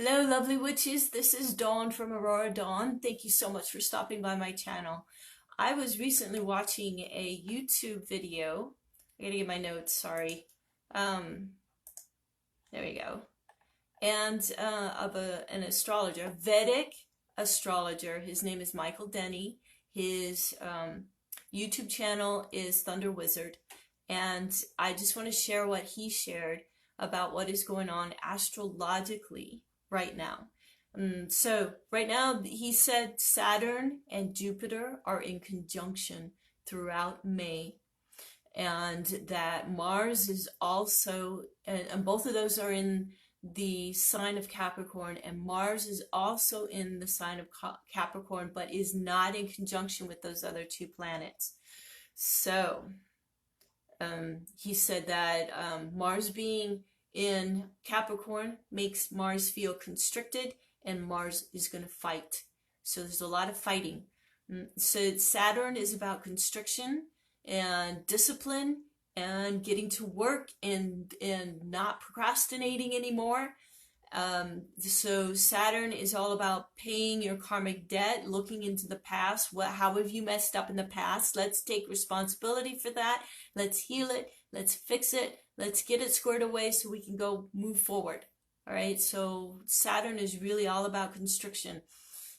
Hello, lovely witches. This is Dawn from Aurora Dawn. Thank you so much for stopping by my channel. I was recently watching a YouTube video. I gotta get my notes, sorry. Um, there we go. And of an astrologer, Vedic astrologer. His name is Michael Denny. His YouTube channel is Thunder Wizard. And I just want to share what he shared about what is going on astrologically right now. So right now he said Saturn and Jupiter are in conjunction throughout May, and that Mars is also, and both of those are in the sign of Capricorn, and Mars is also in the sign of Capricorn, but is not in conjunction with those other two planets. So he said that Mars being in Capricorn makes Mars feel constricted, and Mars is going to fight. So there's a lot of fighting. So Saturn is about constriction and discipline and getting to work and not procrastinating anymore. So Saturn is all about paying your karmic debt, looking into the past. How have you messed up in the past? Let's take responsibility for that. Let's heal it. Let's fix it. Let's get it squared away so we can go move forward. All right. So Saturn is really all about constriction.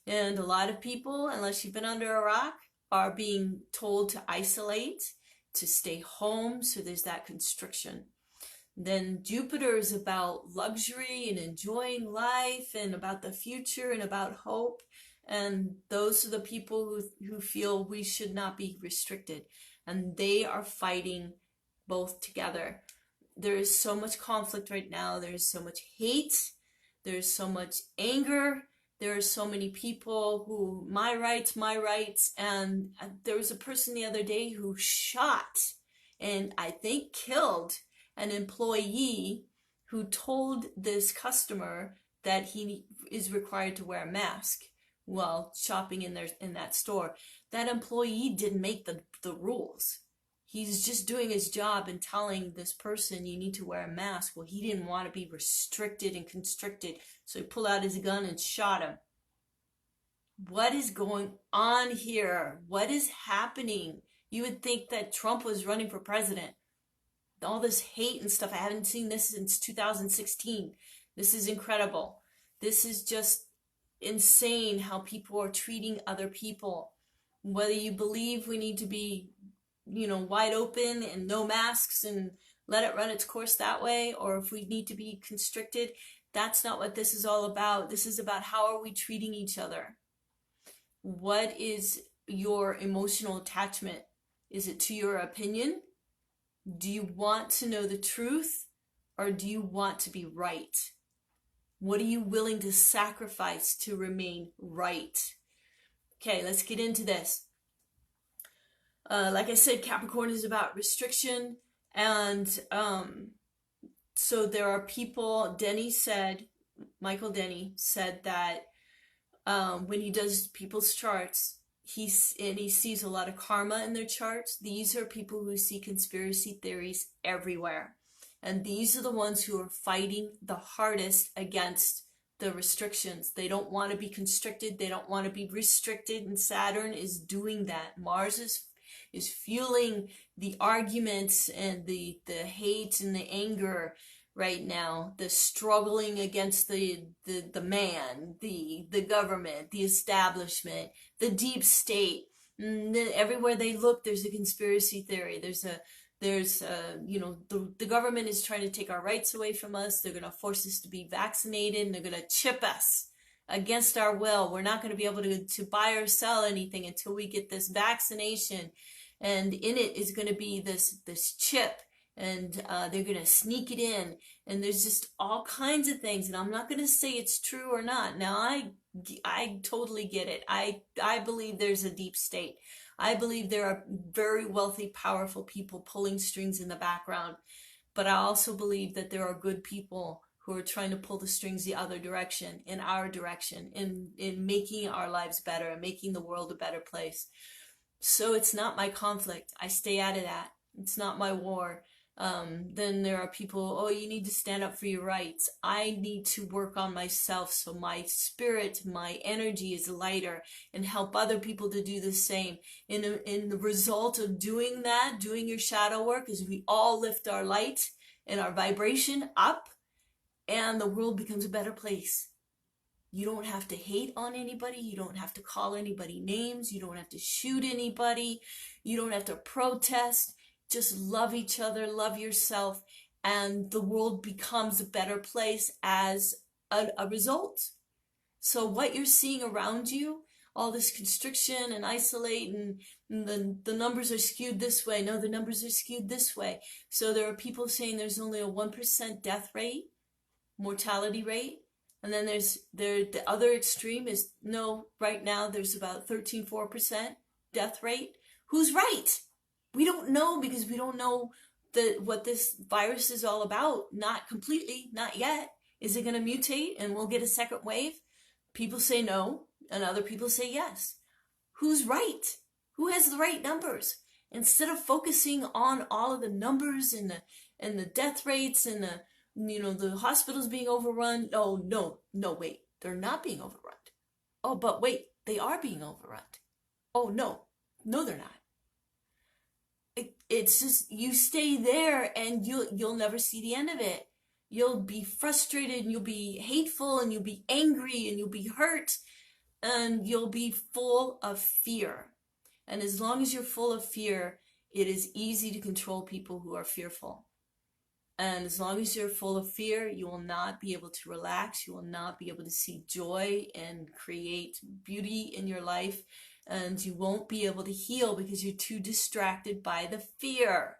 And a lot of people, unless you've been under a rock, are being told to isolate, to stay home. So there's that constriction. Then Jupiter is about luxury and enjoying life and about the future and about hope. And those are the people who feel we should not be restricted. And they are fighting both together. There is so much conflict right now. There is so much hate. There's so much anger. There are so many people who, my rights. And there was a person the other day who shot and I think killed an employee who told this customer that he is required to wear a mask while shopping in that store. That employee didn't make the rules. He's just doing his job and telling this person you need to wear a mask. Well, he didn't want to be restricted and constricted, so he pulled out his gun and shot him. What is going on here? What is happening? You would think that Trump was running for president. All this hate and stuff. I haven't seen this since 2016. This is incredible. This is just insane how people are treating other people. Whether you believe we need to be, wide open and no masks and let it run its course that way, or if we need to be constricted, that's not what this is all about. This is about how are we treating each other. What is your emotional attachment? Is it to your opinion? Do you want to know the truth, or do you want to be right? What are you willing to sacrifice to remain right? Okay, let's get into this. Like I said, Capricorn is about restriction, and so there are people. Michael Denny said that when he does people's charts, he sees a lot of karma in their charts. These are people who see conspiracy theories everywhere. And these are the ones who are fighting the hardest against the restrictions. They don't want to be constricted. They don't want to be restricted. And Saturn is doing that. Mars is fueling the arguments and the hate and the anger right now, the struggling against the man, the government, the establishment, the deep state. Everywhere they look, there's a conspiracy theory. The government is trying to take our rights away from us. They're going to force us to be vaccinated, and they're going to chip us against our will. We're not going to be able to buy or sell anything until we get this vaccination. And in it is going to be this chip, and they're going to sneak it in, and there's just all kinds of things, and I'm not going to say it's true or not. Now, I totally get it. I believe there's a deep state. I believe there are very wealthy, powerful people pulling strings in the background, but I also believe that there are good people who are trying to pull the strings the other direction, in our direction, in making our lives better and making the world a better place. So it's not my conflict. I stay out of that. It's not my war. Then there are people, oh, you need to stand up for your rights. I need to work on myself so my spirit, my energy is lighter, and help other people to do the same. In the result of doing that, doing your shadow work, is we all lift our light and our vibration up, and the world becomes a better place. You don't have to hate on anybody. You don't have to call anybody names. You don't have to shoot anybody. You don't have to protest. Just love each other, love yourself, and the world becomes a better place as a result. So what you're seeing around you, all this constriction and isolate, and the numbers are skewed this way. No, the numbers are skewed this way. So there are people saying there's only a 1% death rate, mortality rate. And then the other extreme is, no, right now there's about 13.4% death rate. Who's right? We don't know, because we don't know what this virus is all about. Not completely, not yet. Is it going to mutate and we'll get a second wave? People say no, and other people say yes. Who's right? Who has the right numbers? Instead of focusing on all of the numbers and the death rates and the hospitals being overrun. Oh, no, wait, they're not being overrun. Oh, but wait, they are being overrun. Oh, no, they're not. It's just, you stay there and you'll never see the end of it. You'll be frustrated and you'll be hateful and you'll be angry and you'll be hurt and you'll be full of fear. And as long as you're full of fear, it is easy to control people who are fearful. And as long as you're full of fear, you will not be able to relax. You will not be able to see joy and create beauty in your life. And you won't be able to heal because you're too distracted by the fear.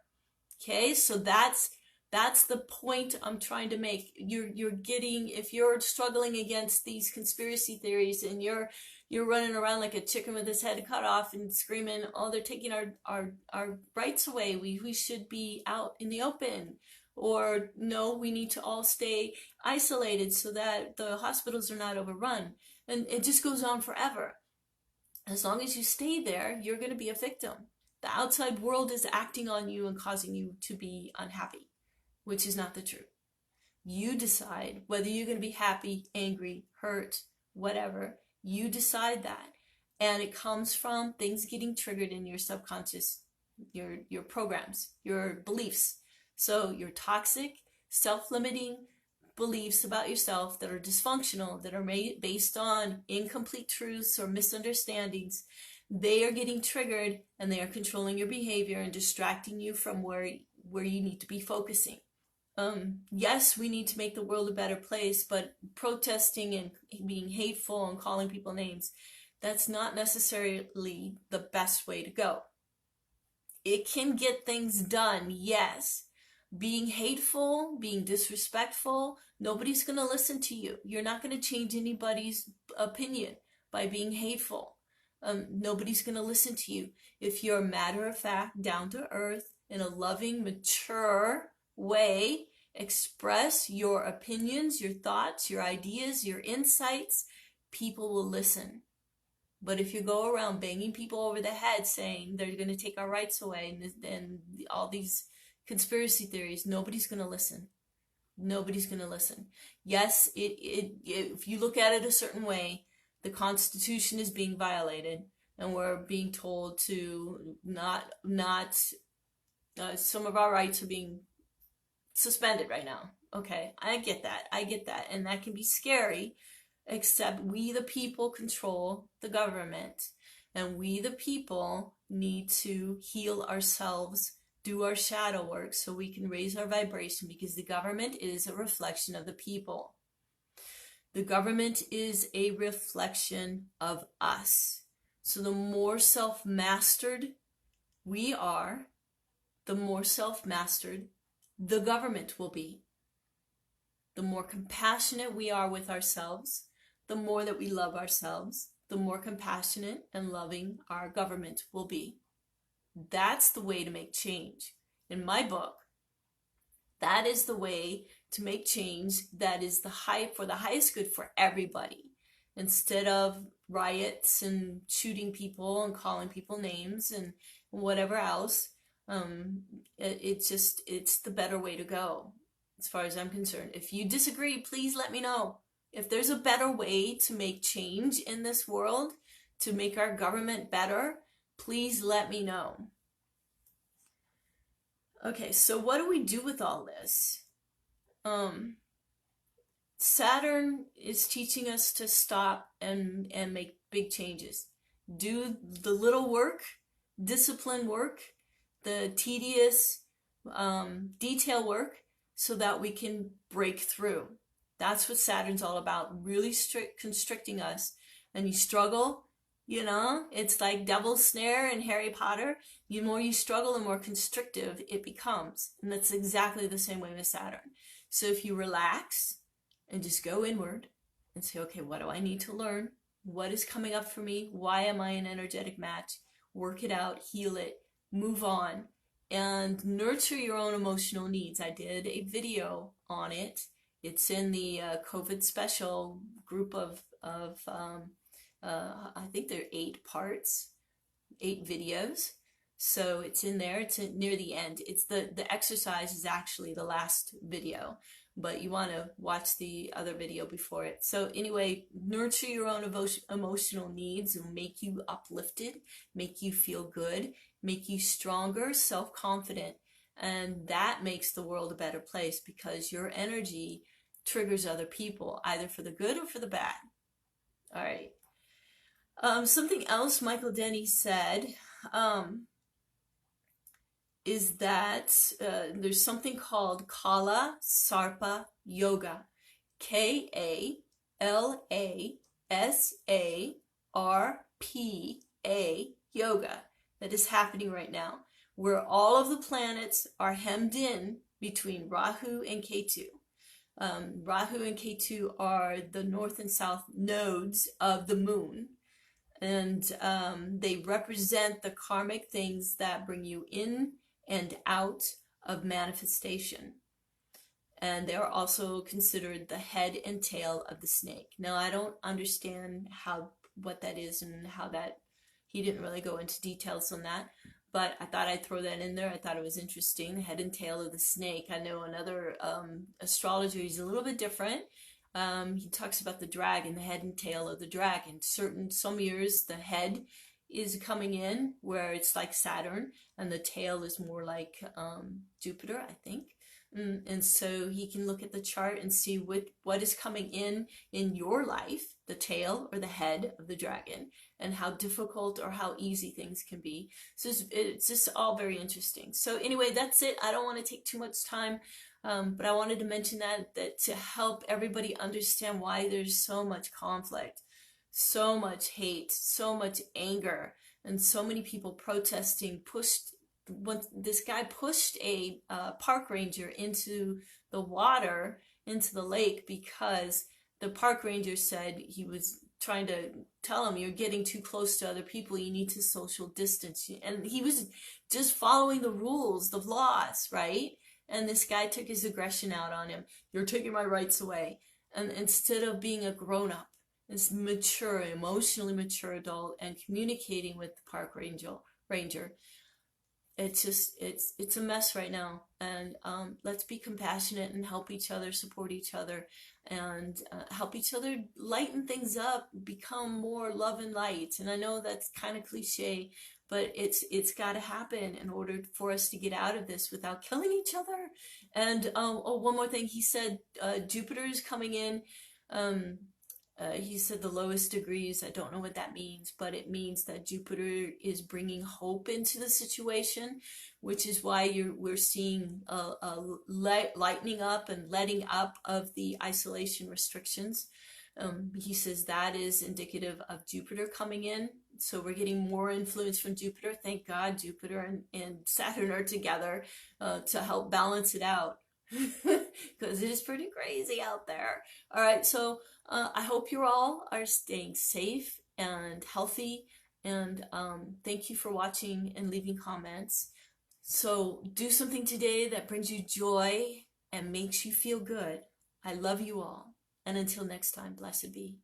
Okay, so that's the point I'm trying to make. You're getting, if you're struggling against these conspiracy theories and you're running around like a chicken with his head cut off and screaming, oh, they're taking our rights away. We should be out in the open. Or no, we need to all stay isolated so that the hospitals are not overrun. And it just goes on forever. As long as you stay there, you're going to be a victim. The outside world is acting on you and causing you to be unhappy, which is not the truth. You decide whether you're going to be happy, angry, hurt, whatever. You decide that. And it comes from things getting triggered in your subconscious, your programs, your beliefs. So your toxic, self-limiting beliefs about yourself that are dysfunctional, that are based on incomplete truths or misunderstandings, they are getting triggered and they are controlling your behavior and distracting you from where you need to be focusing. Yes, we need to make the world a better place, but protesting and being hateful and calling people names, that's not necessarily the best way to go. It can get things done, yes. Being hateful, being disrespectful, nobody's going to listen to you. You're not going to change anybody's opinion by being hateful. Nobody's going to listen to you. If you're matter of fact, down to earth, in a loving, mature way, express your opinions, your thoughts, your ideas, your insights, people will listen. But if you go around banging people over the head saying they're going to take our rights away and all these conspiracy theories, nobody's going to listen. Nobody's going to listen. Yes, if you look at it a certain way, the Constitution is being violated, and we're being told to some of our rights are being suspended right now. Okay, I get that, and that can be scary, except we the people control the government, and we the people need to heal ourselves, do our shadow work so we can raise our vibration, because the government is a reflection of the people. The government is a reflection of us. So the more self-mastered we are, the more self-mastered the government will be. The more compassionate we are with ourselves, the more that we love ourselves, the more compassionate and loving our government will be. That's the way to make change. In my book, that is the way to make change that is for the highest good for everybody. Instead of riots and shooting people and calling people names and whatever else, It's the better way to go, as far as I'm concerned. If you disagree, please let me know. If there's a better way to make change in this world, to make our government better, please let me know. Okay, so what do we do with all this? Saturn is teaching us to stop and make big changes. Do the little work, discipline work, the tedious detail work, so that we can break through. That's what Saturn's all about, really constricting us. And you struggle, you know, it's like Devil's Snare in Harry Potter. The more you struggle, the more constrictive it becomes. And that's exactly the same way with Saturn. So if you relax and just go inward and say, okay, what do I need to learn? What is coming up for me? Why am I an energetic match? Work it out, heal it, move on, and nurture your own emotional needs. I did a video on it. It's in the COVID special group of I think there are 8 parts, 8 videos. So it's in there. It's near the end. It's the exercise is actually the last video, but you want to watch the other video before it. So anyway, nurture your own emotional needs and make you uplifted, make you feel good, make you stronger, self-confident, and that makes the world a better place, because your energy triggers other people, either for the good or for the bad. All right. Something else Michael Denny said is that there's something called Kala Sarpa Yoga. KALASARPA Yoga. That is happening right now, where all of the planets are hemmed in between Rahu and Ketu. Rahu and Ketu are the north and south nodes of the moon, and they represent the karmic things that bring you in and out of manifestation. And they're also considered the head and tail of the snake. Now, I don't understand what that is and how that, he didn't really go into details on that, but I thought I'd throw that in there. I thought it was interesting, the head and tail of the snake. I know another astrologer, he's a little bit different. He talks about the dragon, the head and tail of the dragon. Some years the head is coming in where it's like Saturn, and the tail is more like Jupiter, I think. And so he can look at the chart and see what is coming in your life, the tail or the head of the dragon, and how difficult or how easy things can be. So it's just all very interesting. So anyway, that's it. I don't want to take too much time, but I wanted to mention that to help everybody understand why there's so much conflict, so much hate, so much anger, and so many people protesting. This guy pushed a park ranger into the water, into the lake, because the park ranger said he was trying to tell him, you're getting too close to other people, you need to social distance. And he was just following the rules, the laws, right? And this guy took his aggression out on him. You're taking my rights away. And instead of being a grown-up, this mature, emotionally mature adult, and communicating with the park ranger, it's a mess right now. And let's be compassionate and help each other, support each other, and help each other lighten things up, become more love and light. And I know that's kind of cliche, but it's got to happen in order for us to get out of this without killing each other. And one more thing, he said Jupiter is coming in. He said the lowest degrees. I don't know what that means, but it means that Jupiter is bringing hope into the situation, which is why we're seeing a lightening up and letting up of the isolation restrictions. He says that is indicative of Jupiter coming in. So we're getting more influence from Jupiter. Thank God Jupiter and Saturn are together to help balance it out, because it is pretty crazy out there. All right, so I hope you all are staying safe and healthy, and thank you for watching and leaving comments. So do something today that brings you joy and makes you feel good. I love you all, and until next time, blessed be.